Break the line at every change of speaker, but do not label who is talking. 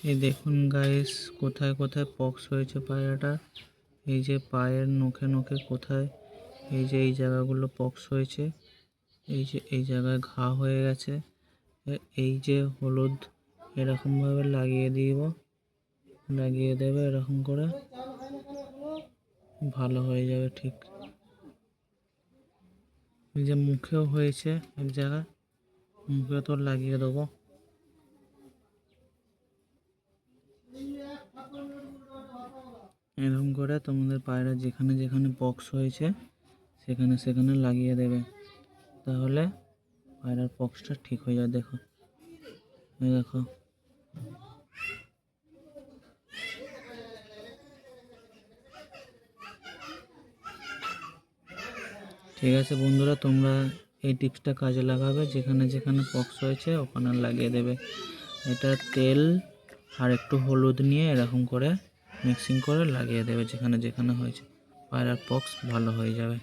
এই দেখুন গাইস, কোথায় কোথায় পক্স হয়েছে পায়রাটা। এই যে পায়ের নখে নখে কোথায়, এই যে এই জায়গাগুলো পক্স হয়েছে। এই যে এই জায়গায় ঘা হয়ে গেছে। এই যে হলুদ এরকম ভাবে লাগিয়ে দেবে এরকম করে, ভালো হয়ে যাবে ঠিক। এই যে মুখেও হয়েছে এক জায়গায়, মুখে তো লাগিয়ে দেবো। এরকম করে তোমাদের পায়রা যেখানে যেখানে পক্স হয়েছে সেখানে সেখানে লাগিয়ে দেবে, তাহলে পায়রার পক্সটা ঠিক হয়ে যাবে। দেখো, এই দেখো। ঠিক আছে বন্ধুরা, তোমরা এই টিপসটা কাজে লাগাবে, যেখানে যেখানে পক্স হয়েছে ওখানে লাগিয়ে দেবে। এটা তেল আর একটু হলুদ নিয়ে এরকম করে মিক্সিং করে লাগিয়ে দেবে যেখানে যেখানে হয়েছে, পায়রার পক্স ভালো হয়ে যাবে।